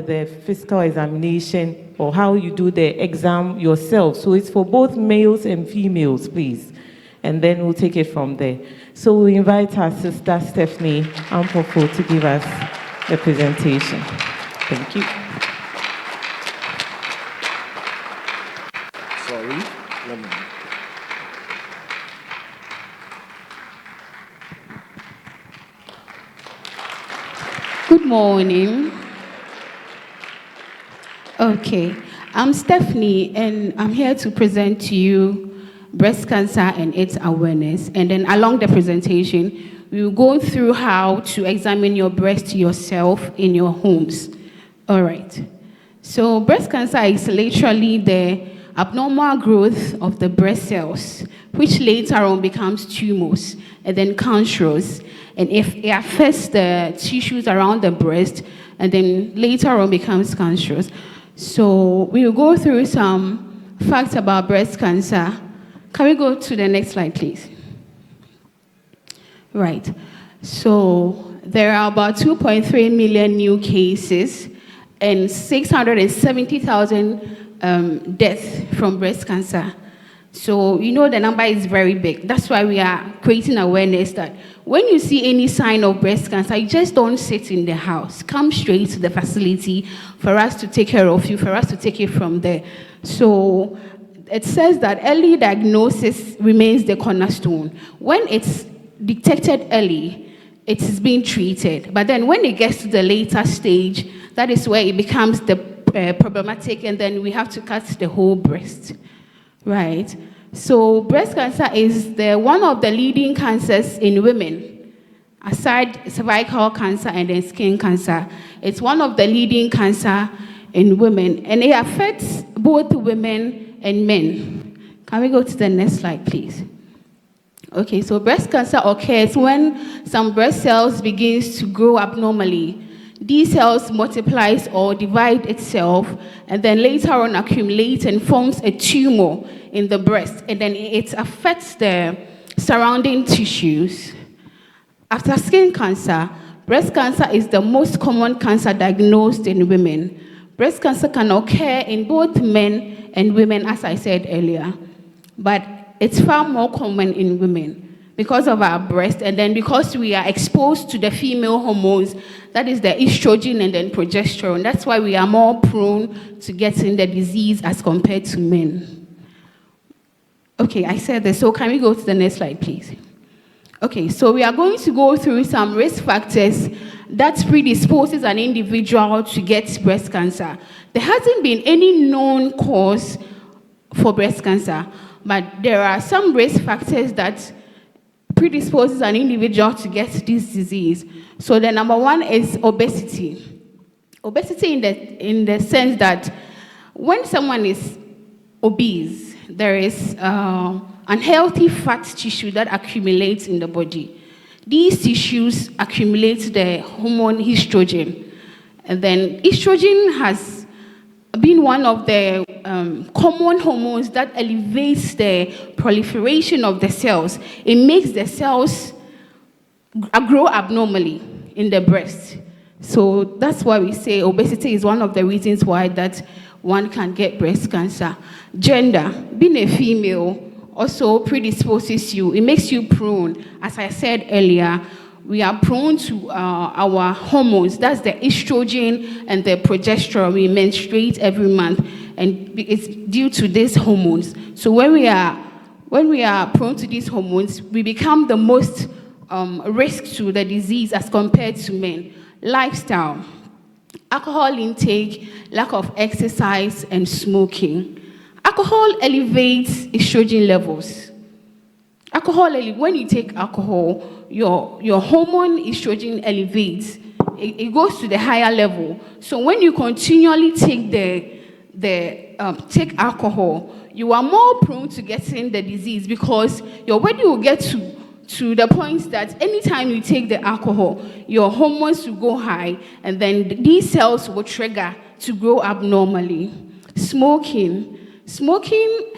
the physical examination or how you do the exam yourself. So it's for both males and females, please. And then we'll take it from there. So we invite our sister Stephanie Ampofo to give us the presentation. Thank you. Sorry, let me. Good morning. Okay, I'm Stephanie, and I'm here to present to you breast cancer and its awareness. And then along the presentation, we will go through how to examine your breast yourself in your homes. All right. So breast cancer is literally the abnormal growth of the breast cells, which later on becomes tumors and then cancerous. And if it affects the tissues around the breast, and then later on becomes cancerous. So we will go through some facts about breast cancer. Can we go to the next slide, please? Right. So there are about 2.3 million new cases and 670,000 deaths from breast cancer. So you know the number is very big. That's why we are creating awareness that when you see any sign of breast cancer, you just don't sit in the house. Come straight to the facility for us to take care of you, for us to take it from there. So it says that early diagnosis remains the cornerstone. When it's detected early, it is being treated. But then when it gets to the later stage, that is where it becomes the problematic, and then we have to cut the whole breast. Right. So breast cancer is one of the leading cancers in women, aside cervical cancer and then skin cancer. It's one of the leading cancer in women, and it affects both women and men. Can we go to the next slide, please? Okay, so breast cancer occurs when some breast cells begins to grow abnormally. These cells multiplies or divide itself, and then later on accumulate and forms a tumor in the breast, and then it affects the surrounding tissues. After skin cancer, breast cancer is the most common cancer diagnosed in women. Breast cancer can occur in both men and women, as I said earlier, but it's far more common in women because of our breast, and then because we are exposed to the female hormones, that is the estrogen and then progesterone. That's why we are more prone to getting the disease as compared to men. Okay, I said this, so can we go to the next slide, please? Okay, so we are going to go through some risk factors that predisposes an individual to get breast cancer. There hasn't been any known cause for breast cancer, but there are some risk factors that predisposes an individual to get this disease. So the number one is obesity. Obesity in the sense that when someone is obese, there is unhealthy fat tissue that accumulates in the body. These tissues accumulate the hormone estrogen. And then estrogen has been one of the common hormones that elevates the proliferation of the cells. It makes the cells grow abnormally in the breast. So that's why we say obesity is one of the reasons why that one can get breast cancer. Gender, being a female, also predisposes you. It makes you prone. As I said earlier, we are prone to our hormones. That's the estrogen and the progesterone. We menstruate every month, and it's due to these hormones. So when we are prone to these hormones, we become the most risk to the disease as compared to men. Lifestyle, alcohol intake, lack of exercise, and smoking. Alcohol elevates estrogen levels. When you take alcohol, your hormone estrogen elevates. It goes to the higher level. So when you continually take take alcohol, you are more prone to getting the disease because your body will get to the point that anytime you take the alcohol, your hormones will go high, and then these cells will trigger to grow abnormally. Smoking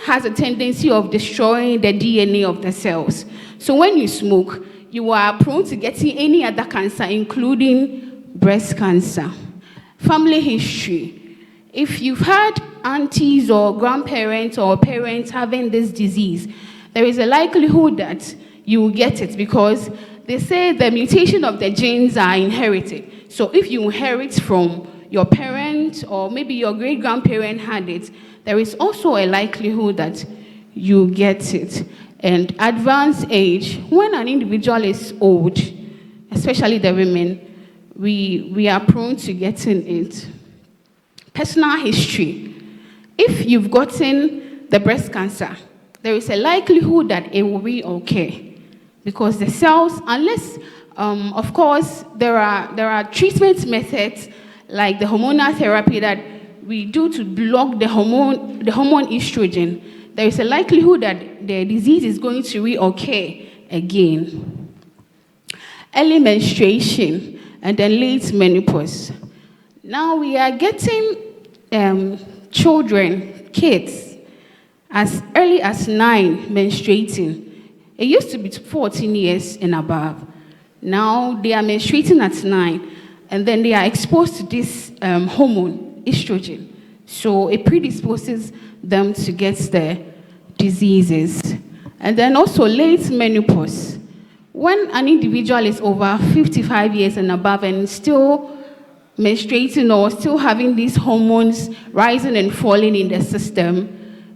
has a tendency of destroying the DNA of the cells. So when you smoke, you are prone to getting any other cancer, including breast cancer. family history. If you've had aunties or grandparents or parents having this disease, there is a likelihood that you will get it, because they say the mutation of the genes are inherited. So if you inherit from your parent or maybe your great-grandparent had it, there is also a likelihood that you get it. And advanced age, when an individual is old, especially the women, we are prone to getting it. Personal history. If you've gotten the breast cancer, there is a likelihood that it will be okay. Because the cells, unless, of course, there are treatment methods like the hormonal therapy that we do to block the hormone estrogen, there is a likelihood that the disease is going to reoccur again. Early menstruation and then late menopause. Now we are getting kids, as early as 9 menstruating. It used to be 14 years and above. Now they are menstruating at 9, and then they are exposed to this hormone, estrogen. So it predisposes them to get the diseases. And then also late menopause. When an individual is over 55 years and above and still menstruating or still having these hormones rising and falling in the system,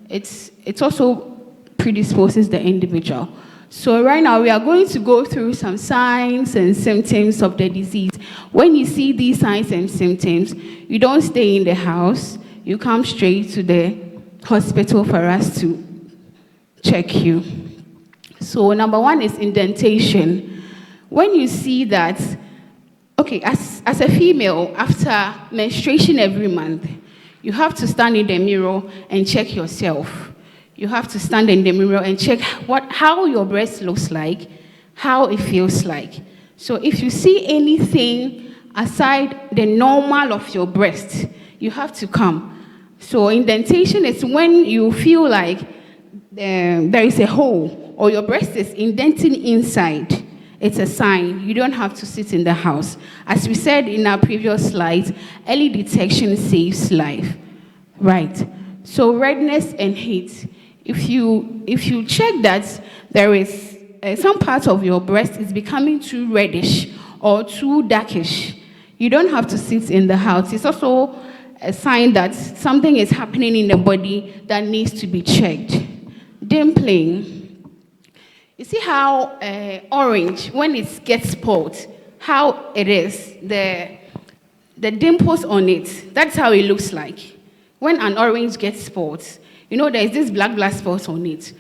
it also predisposes the individual. So right now we are going to go through some signs and symptoms of the disease. When you see these signs and symptoms, you don't stay in the house, you come straight to the hospital for us to check you. So number 1 is indentation. When you see that, okay, as a female, after menstruation every month, you have to stand in the mirror and check yourself. You have to stand in the mirror and check how your breast looks like, how it feels like. So if you see anything aside the normal of your breast, you have to come. So indentation is when you feel like there is a hole or your breast is indenting inside. It's a sign. You don't have to sit in the house. As we said in our previous slides, early detection saves life. Right. So redness and heat. If you check that there is some part of your breast is becoming too reddish or too darkish, you don't have to sit in the house. It's also a sign that something is happening in the body that needs to be checked. Dimpling. You see how orange, when it gets spoiled, how it is, the dimples on it, that's how it looks like. When an orange gets spoiled, you know, there's this black spots on it.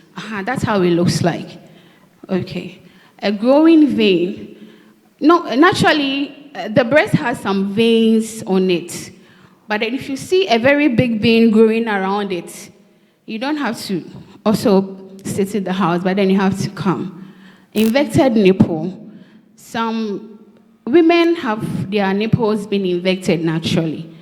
That's how it looks like. Okay. A growing vein. No, naturally, the breast has some veins on it. But then if you see a very big vein growing around it, you don't have to also sit in the house, but then you have to come. Inverted nipple. Some women have their nipples being inverted naturally.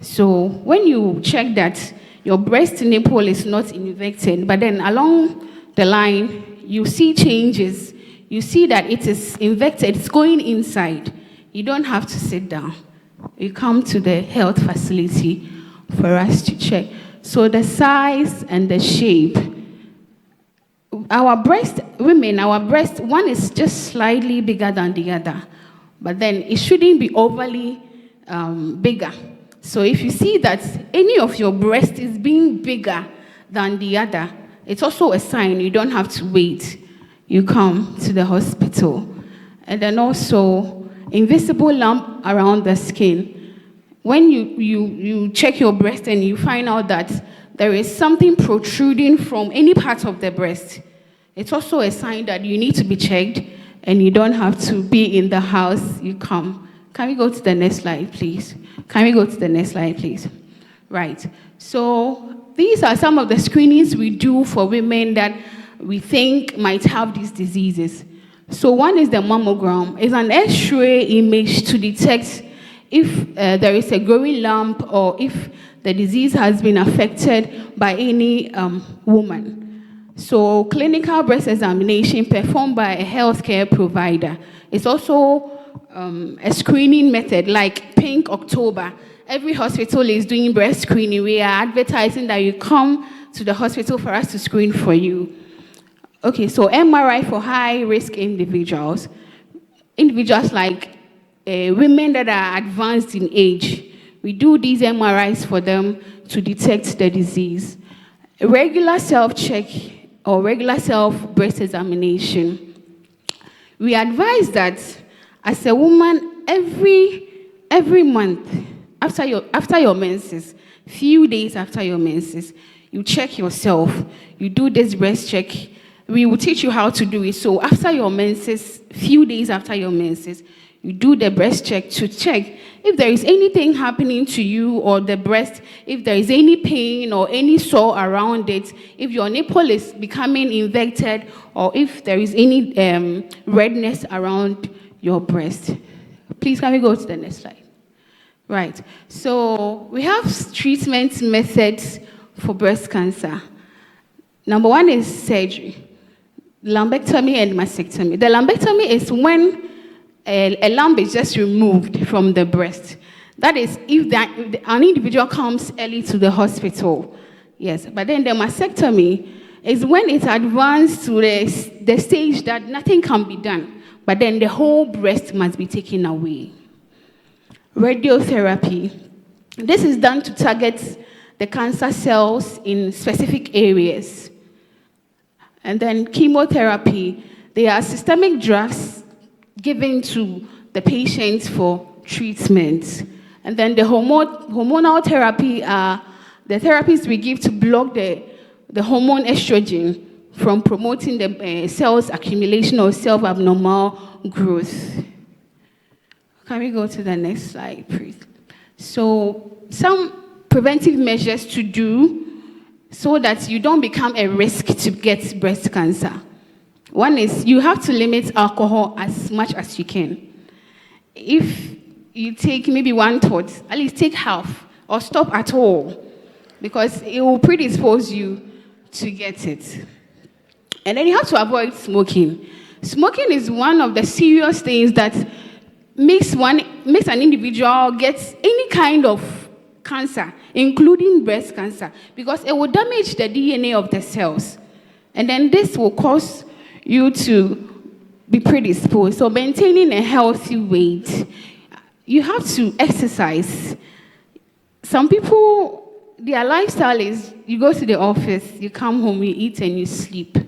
So when you check that your breast nipple is not inverted, but then along the line, you see changes. You see that it is inverted, it's going inside. You don't have to sit down. You come to the health facility for us to check. So the size and the shape. Our breast, one is just slightly bigger than the other, but then it shouldn't be overly bigger. So if you see that any of your breast is being bigger than the other, it's also a sign. You don't have to wait. You come to the hospital. And then also, invisible lump around the skin. When you check your breast and you find out that there is something protruding from any part of the breast, it's also a sign that you need to be checked and you don't have to be in the house. You come. Can we go to the next slide, please? Can we go to the next slide, please? Right. So these are some of the screenings we do for women that we think might have these diseases. So one is the mammogram. It's an X-ray image to detect if there is a growing lump or if the disease has been affected by any woman. So clinical breast examination performed by a healthcare provider. It's also a screening method like Pink October every hospital is doing breast screening. We are advertising that you come to the hospital for us to screen for you. Okay, so MRI for high-risk individuals like women that are advanced in age. We do these MRIs for them to detect the disease. A regular self-check or regular self-breast examination. We advise that as a woman, every month after your menses, few days after your menses, you check yourself. You do this breast check. We will teach you how to do it. So after your menses, few days after your menses, you do the breast check to check if there is anything happening to you or the breast, if there is any pain or any sore around it, if your nipple is becoming infected, or if there is any redness around your breast. Please, can we go to the next slide? Right. So we have treatment methods for breast cancer. Number one is surgery. Lumpectomy and mastectomy. The lumpectomy is when a lump is just removed from the breast. That is if an individual comes early to the hospital. Yes, but then the mastectomy is when it's advanced to the stage that nothing can be done, but then the whole breast must be taken away. Radiotherapy. This is done to target the cancer cells in specific areas. And then chemotherapy. They are systemic drugs given to the patients for treatment. And then the hormonal therapy are the therapies we give to block the hormone estrogen from promoting the cells accumulation or self-abnormal growth. Can we go to the next slide, please? So some preventive measures to do so that you don't become a risk to get breast cancer. One is you have to limit alcohol as much as you can. If you take maybe 1/4, at least take half or stop at all, because it will predispose you to get it. And then you have to avoid smoking. Smoking is one of the serious things that makes an individual get any kind of cancer, including breast cancer, because it will damage the DNA of the cells. And then this will cause you to be predisposed. So maintaining a healthy weight, you have to exercise. Some people, their lifestyle is you go to the office, you come home, you eat and you sleep.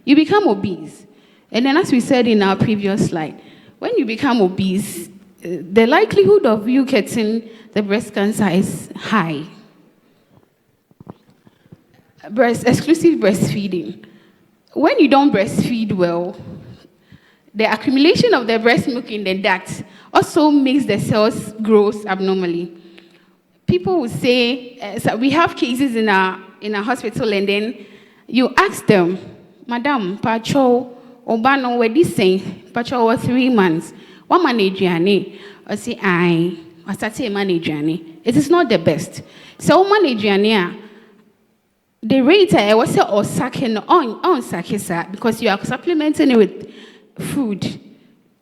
You become obese. And then as we said in our previous slide, when you become obese, the likelihood of you getting the breast cancer is high. Exclusive breastfeeding. When you don't breastfeed well, the accumulation of the breast milk in the duct also makes the cells grow abnormally. People will say, so we have cases in our hospital, and then you ask them, Madam, Pacho, Obano, where this saying, Pacho was 3 months. What manage Jane? I say, I start manage Jane. It is not the best. So manage Jane. The rate I was say or sake on sake because you are supplementing it with food.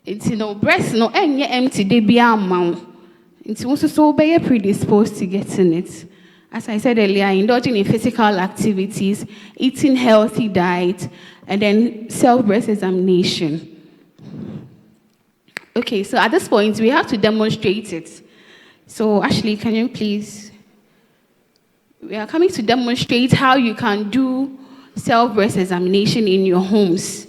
It's breast no any empty they be amount. It's also so be predisposed to getting it. As I said earlier, indulging in physical activities, eating healthy diet, and then self-breast examination. Okay, so at this point we have to demonstrate it. So Ashley, can you please? We are coming to demonstrate how you can do self-breast examination in your homes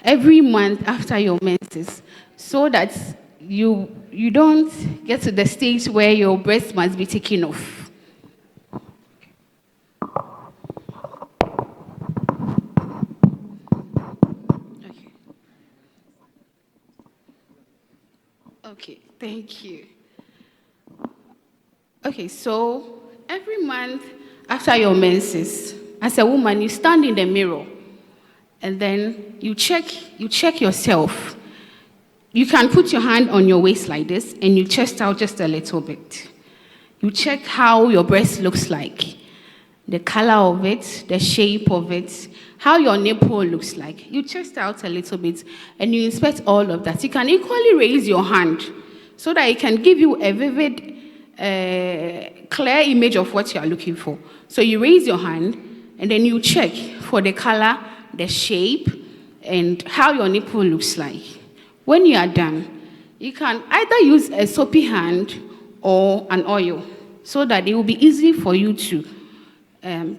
every month after your menses, so that you don't get to the stage where your breast must be taken off. Okay, thank you. Okay, so every month after your menses, as a woman, you stand in the mirror and then you check yourself. You can put your hand on your waist like this and you chest out just a little bit. You check how your breast looks like, the color of it, the shape of it, how your nipple looks like. You chest out a little bit and you inspect all of that. You can equally raise your hand so that it can give you a vivid a clear image of what you are looking for. So you raise your hand, and then you check for the color, the shape, and how your nipple looks like. When you are done, you can either use a soapy hand or an oil so that it will be easy for you to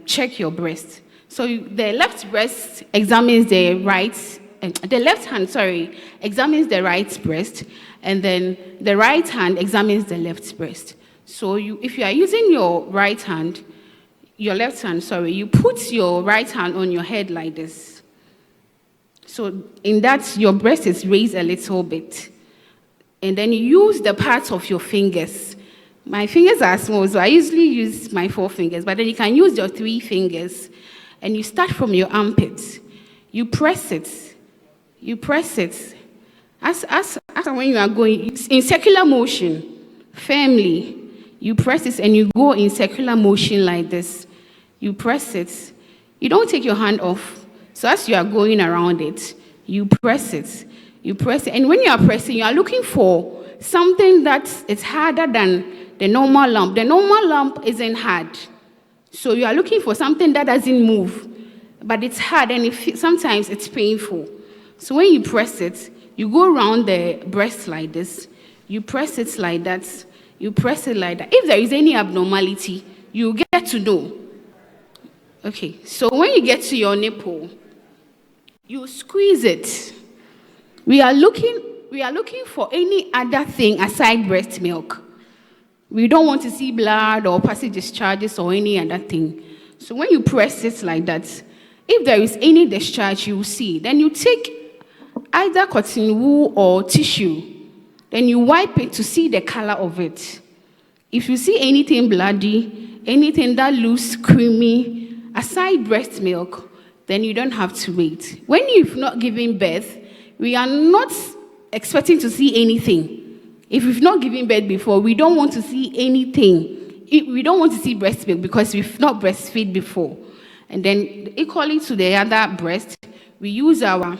check your breast. So the left breast examines the right, the left hand, sorry, examines the right breast, and then the right hand examines the left breast. So if you are using your right hand, your left hand, sorry, you put your right hand on your head like this. So in that, your breast is raised a little bit. And then you use the parts of your fingers. My fingers are small, so I usually use my 4 fingers, but then you can use your 3 fingers, and you start from your armpits. You press it. You press it. As when you are going, in circular motion, firmly, you press it and you go in circular motion like this. You press it. You don't take your hand off. So as you are going around it, you press it. You press it. And when you are pressing, you are looking for something that is harder than the normal lump. The normal lump isn't hard. So you are looking for something that doesn't move, but it's hard and sometimes it's painful. So when you press it, you go around the breast like this. You press it like that. You press it like that. If there is any abnormality, you get to know. Okay, so when you get to your nipple, you squeeze it. We are looking for any other thing aside breast milk. We don't want to see blood or passage discharges or any other thing. So when you press it like that, if there is any discharge, you will see. Then you take either cotton wool or tissue. Then you wipe it to see the color of it. If you see anything bloody, anything that looks creamy, aside breast milk, then you don't have to wait. When you've not given birth, we are not expecting to see anything. If we've not given birth before, we don't want to see anything. We don't want to see breast milk because we've not breastfed before. And then equally to the other breast, we use our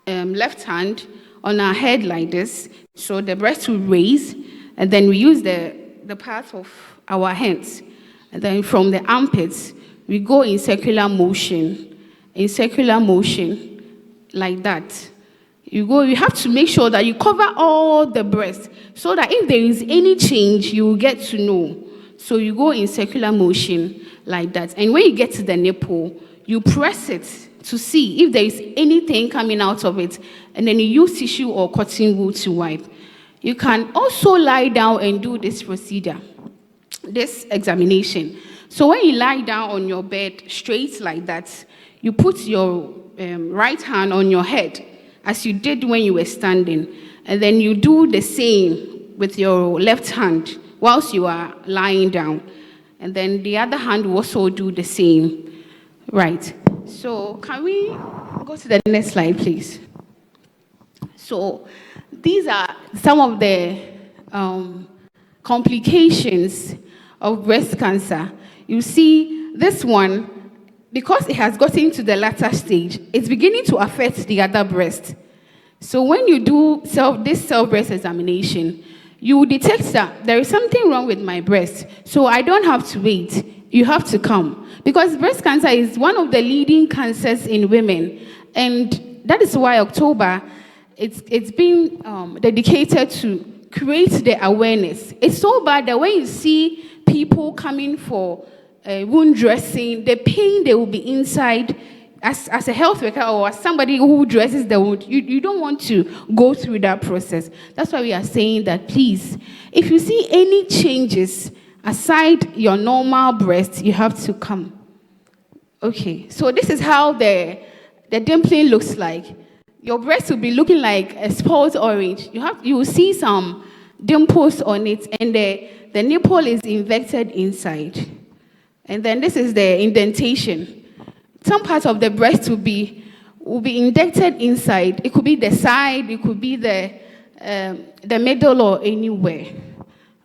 left hand on our head like this, so the breast will raise, and then we use the part of our hands. And then from the armpits, we go in circular motion, like that. You have to make sure that you cover all the breast, so that if there is any change, you will get to know. So you go in circular motion like that. And when you get to the nipple, you press it to see if there is anything coming out of it, and then you use tissue or cotton wool to wipe. You can also lie down and do this procedure, this examination. So when you lie down on your bed straight like that, you put your right hand on your head as you did when you were standing, and then you do the same with your left hand whilst you are lying down, and then the other hand will also do the same. Right. So can we go to the next slide, please? So these are some of the complications of breast cancer. You see, this one, because it has gotten to the latter stage, it's beginning to affect the other breast. So when you do this self-breast examination, you will detect that there is something wrong with my breast. So I don't have to wait. You have to come. Because breast cancer is one of the leading cancers in women. And that is why October, it's been dedicated to create the awareness. It's so bad that when you see people coming for wound dressing, the pain they will be inside, as a health worker or as somebody who dresses the wound, you don't want to go through that process. That's why we are saying that, please, if you see any changes aside your normal breast, you have to come. Okay, so this is how the dimpling looks like. Your breast will be looking like a spot orange. You will see some dimples on it, and the nipple is inverted inside. And then this is the indentation. Some part of the breast will be indented inside. It could be the side, it could be the middle, or anywhere.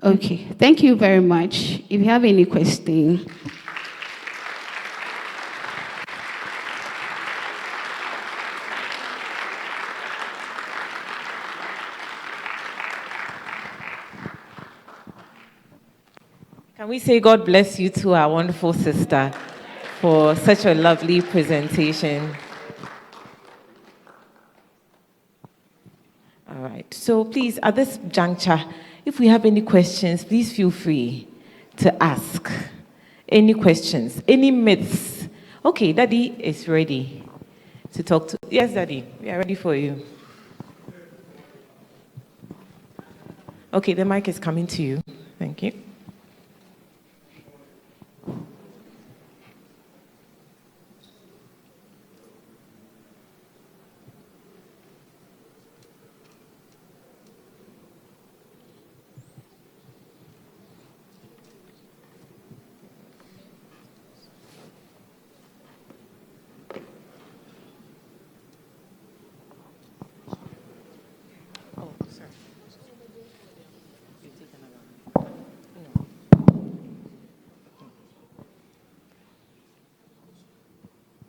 Okay, thank you very much. If you have any questions. Can we say God bless you to our wonderful sister for such a lovely presentation? All right. So please, at this juncture, if we have any questions, please feel free to ask. Any questions? Any myths? Okay, Daddy is ready to talk to. Yes, Daddy, we are ready for you. Okay, the mic is coming to you. Thank you.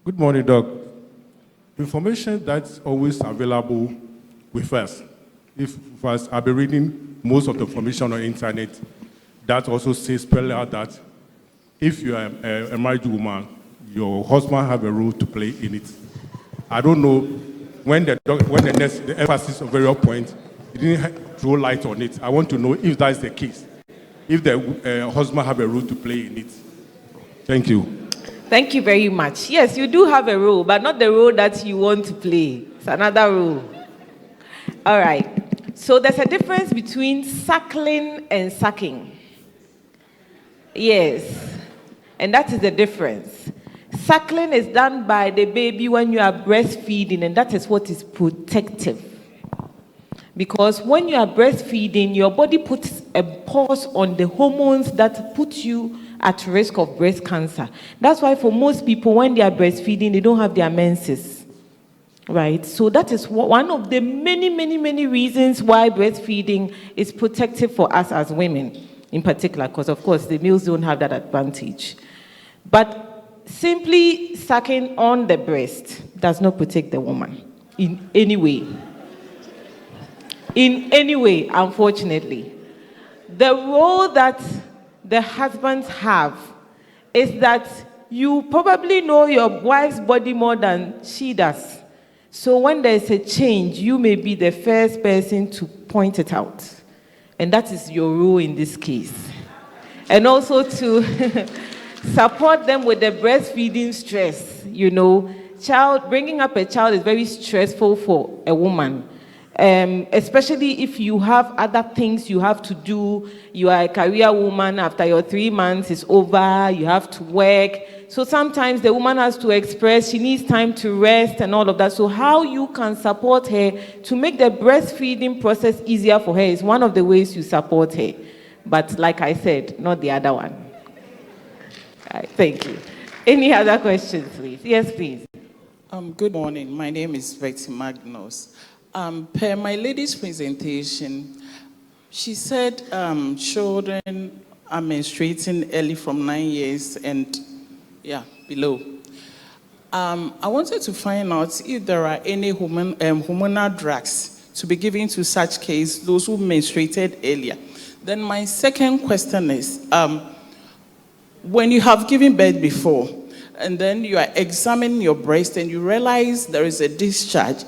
Good morning, Doc. Information that's always available with us. If first I've been reading most of the information on the internet, that also says spell out that if you are a married woman, your husband have a role to play in it. I don't know when the emphasis of various point, you didn't throw light on it. I want to know if that's the case. If the husband have a role to play in it. Thank you. Thank you very much. Yes, you do have a role, but not the role that you want to play. It's another role. All right. So there's a difference between suckling and sucking. Yes. And that is the difference. Suckling is done by the baby when you are breastfeeding, and that is what is protective. Because when you are breastfeeding, your body puts a pause on the hormones that put you at risk of breast cancer. That's why for most people, when they are breastfeeding, they don't have their menses. Right? So that is one of the many reasons why breastfeeding is protective for us as women, in particular, because of course the males don't have that advantage. But simply sucking on the breast does not protect the woman in any way. In any way, unfortunately. The role that the husbands have is that you probably know your wife's body more than she does. So when there's a change, you may be the first person to point it out. And that is your role in this case. And also to support them with the breastfeeding stress. You know, bringing up a child is very stressful for a woman. Especially if you have other things you have to do. You are a career woman, after your 3 months is over, you have to work. So sometimes the woman has to express, she needs time to rest and all of that. So how you can support her to make the breastfeeding process easier for her is one of the ways you support her. But like I said, not the other one. All right, thank you. Any other questions, please? Yes, please. Good morning. My name is Betty Magnus. Per my lady's presentation, she said children are menstruating early from 9 years and below. I wanted to find out if there are any hormonal drugs to be given to such case, those who menstruated earlier. Then my second question is, when you have given birth before, and then you are examining your breast and you realize there is a discharge,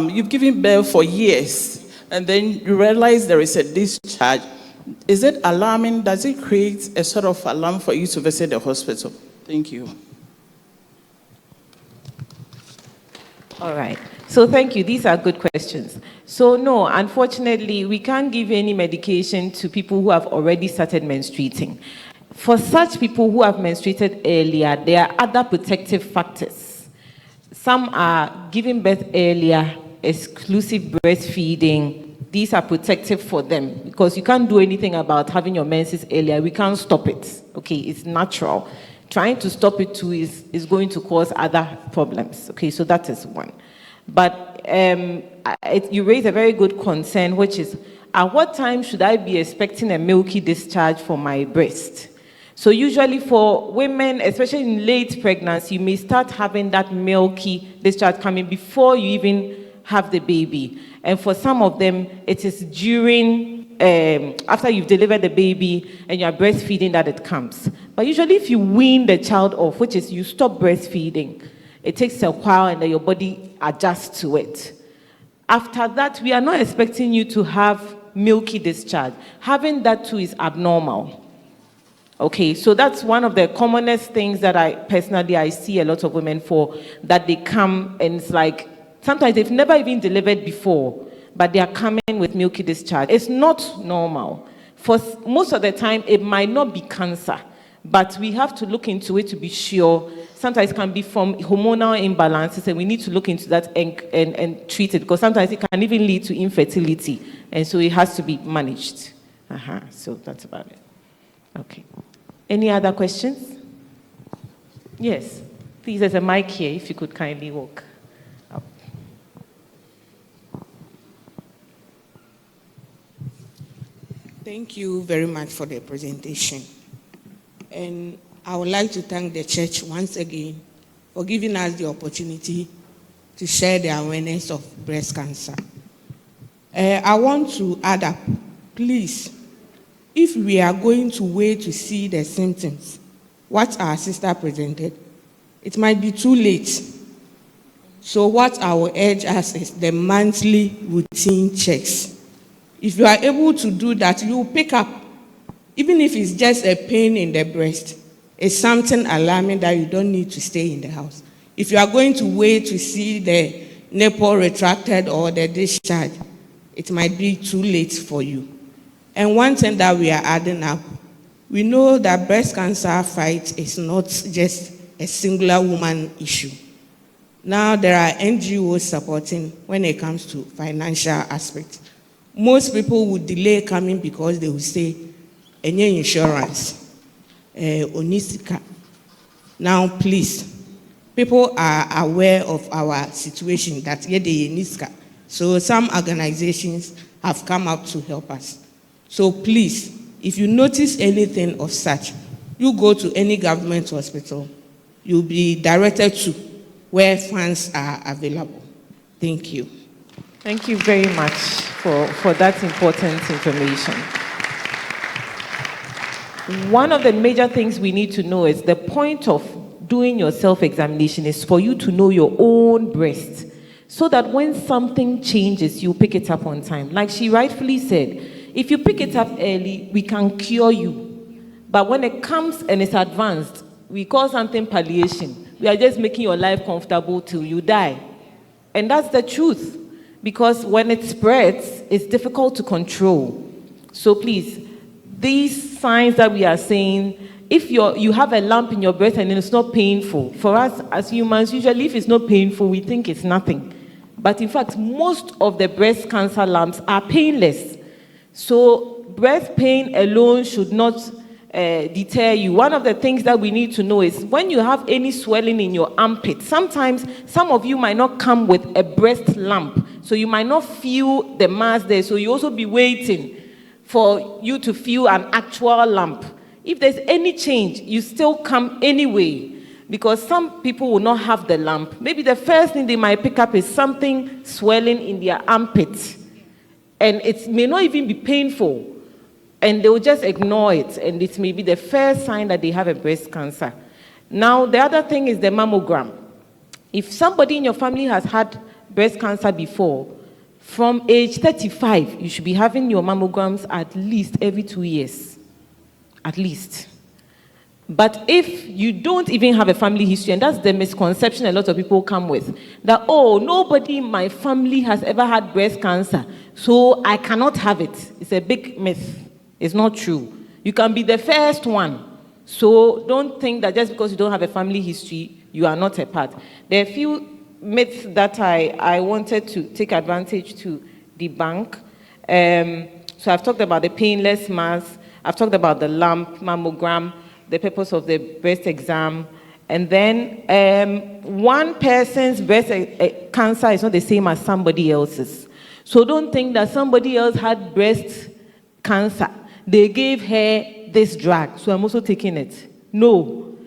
you've given birth for years, and then you realize there is a discharge. Is it alarming? Does it create a sort of alarm for you to visit the hospital? Thank you. All right. So thank you. These are good questions. So no, unfortunately, we can't give any medication to people who have already started menstruating. For such people who have menstruated earlier, there are other protective factors. Some are giving birth earlier, exclusive breastfeeding. These are protective for them because you can't do anything about having your menses earlier. We can't stop it. Okay, it's natural. Trying to stop it too is going to cause other problems. Okay, so that is one. But you raise a very good concern, which is, at what time should I be expecting a milky discharge from my breast? So usually for women, especially in late pregnancy, you may start having that milky discharge coming before you even have the baby. And for some of them, it is during after you've delivered the baby and you're breastfeeding that it comes. But usually if you wean the child off, which is you stop breastfeeding, it takes a while and then your body adjusts to it. After that, we are not expecting you to have milky discharge. Having that too is abnormal. Okay, so that's one of the commonest things that I see a lot of women for, that they come and it's like, sometimes they've never even delivered before, but they are coming with milky discharge. It's not normal. For most of the time, it might not be cancer, but we have to look into it to be sure. Sometimes it can be from hormonal imbalances, and we need to look into that and treat it, because sometimes it can even lead to infertility, and so it has to be managed. So that's about it. Okay. Any other questions? Yes. Please, there's a mic here, if you could kindly walk up. Thank you very much for the presentation. And I would like to thank the church once again for giving us the opportunity to share the awareness of breast cancer. I want to add up, please, if we are going to wait to see the symptoms, what our sister presented, it might be too late. So what I will urge us is the monthly routine checks. If you are able to do that, you will pick up, even if it's just a pain in the breast, it's something alarming that you don't need to stay in the house. If you are going to wait to see the nipple retracted or the discharge, it might be too late for you. And one thing that we are adding up, we know that breast cancer fight is not just a singular woman issue. Now there are NGOs supporting when it comes to financial aspects. Most people would delay coming because they will say, any insurance, onisika. Now please, people are aware of our situation that yede niska. So some organizations have come up to help us. So please, if you notice anything of such, you go to any government hospital. You'll be directed to where funds are available. Thank you. Thank you very much for that important information. One of the major things we need to know is the point of doing your self-examination is for you to know your own breast, so that when something changes, you pick it up on time. Like she rightfully said, if you pick it up early, we can cure you. But when it comes and it's advanced, we call something palliation. We are just making your life comfortable till you die. And that's the truth. Because when it spreads, it's difficult to control. So please, these signs that we are saying, if you have a lump in your breast and it's not painful, for us as humans, usually if it's not painful, we think it's nothing. But in fact, most of the breast cancer lumps are painless. So breast pain alone should not deter you. One of the things that we need to know is when you have any swelling in your armpit, sometimes some of you might not come with a breast lump, so you might not feel the mass there, so you also be waiting for you to feel an actual lump. If there's any change, you still come anyway, because some people will not have the lump. Maybe the first thing they might pick up is something swelling in their armpit, and it may not even be painful, and they will just ignore it, and it may be the first sign that they have a breast cancer. Now, the other thing is the mammogram. If somebody in your family has had breast cancer before, from age 35, you should be having your mammograms at least every 2 years. At least. But if you don't even have a family history, and that's the misconception a lot of people come with, that, oh, nobody in my family has ever had breast cancer, so I cannot have it. It's a big myth. It's not true. You can be the first one. So don't think that just because you don't have a family history, you are not a part. There are a few myths that I wanted to take advantage to debunk. So I've talked about the painless mass. I've talked about the lump, mammogram, the purpose of the breast exam. And then one person's breast cancer is not the same as somebody else's. So don't think that somebody else had breast cancer. They gave her this drug, so I'm also taking it. No.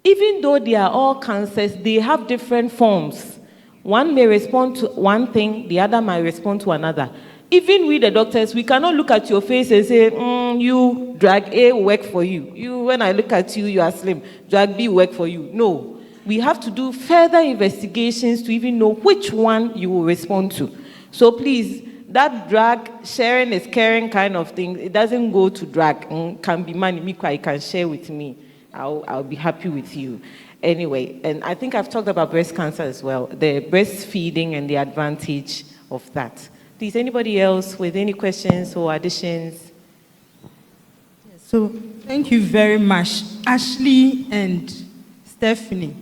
Even though they are all cancers, they have different forms. One may respond to one thing, the other might respond to another. Even we, the doctors, we cannot look at your face and say, you, drug A will work for you. You, when I look at you, you are slim. Drug B will work for you. No. We have to do further investigations to even know which one you will respond to. So please, that drug sharing is caring kind of thing, it doesn't go to drug. Can be money, you can share with me. I'll be happy with you. Anyway, and I think I've talked about breast cancer as well, the breastfeeding and the advantage of that. Please, anybody else with any questions or additions? So, thank you very much, Ashley and Stephanie.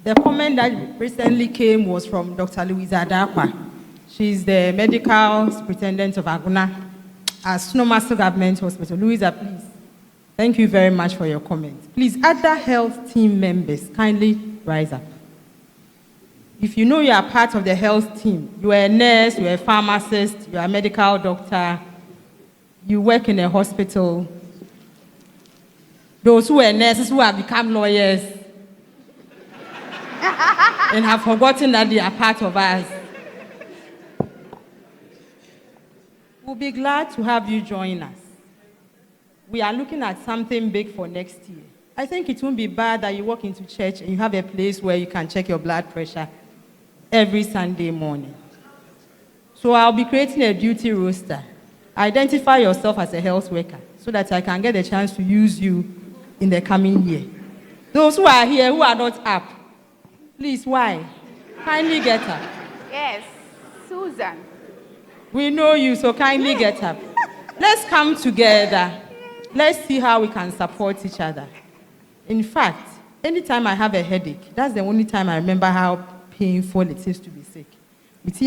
The comment that recently came was from Dr. Louisa Dakwa. She's the medical superintendent of Aguna at Snowmaster Government Hospital. Louisa, please. Thank you very much for your comment. Please, other health team members, kindly rise up. If you know you are part of the health team, you are a nurse, you are a pharmacist, you are a medical doctor, you work in a hospital, those who are nurses who have become lawyers and have forgotten that they are part of us, we'll be glad to have you join us. We are looking at something big for next year. I think it won't be bad that you walk into church and you have a place where you can check your blood pressure every Sunday morning. So I'll be creating a duty roster. Identify yourself as a health worker so that I can get a chance to use you in the coming year. Those who are here who are not up, please, why? Kindly get up. Yes, Susan. We know you, so kindly get up. Let's come together. Let's see how we can support each other. In fact, anytime I have a headache, that's the only time I remember how painful it is to be sick. Was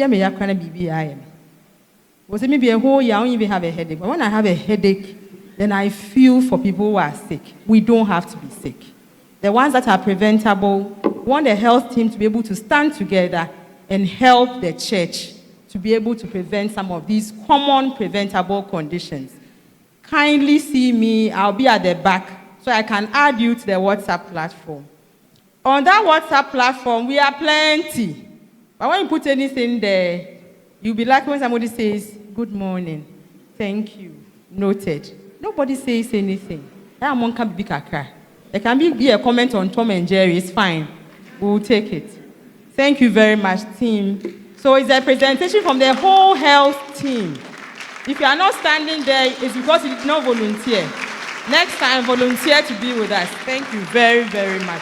it maybe a whole year I don't even have a headache? But when I have a headache, then I feel for people who are sick. We don't have to be sick. The ones that are preventable, want the health team to be able to stand together and help the church to be able to prevent some of these common preventable conditions. Kindly see me, I'll be at the back, so I can add you to the WhatsApp platform. On that WhatsApp platform, we are plenty. But when you put anything there, you'll be like when somebody says, good morning, thank you, noted. Nobody says anything. There can be a comment on Tom and Jerry, it's fine. We'll take it. Thank you very much, team. So it's a presentation from the whole health team. If you are not standing there, it's because you did not volunteer. Next time, volunteer to be with us. Thank you very, very much.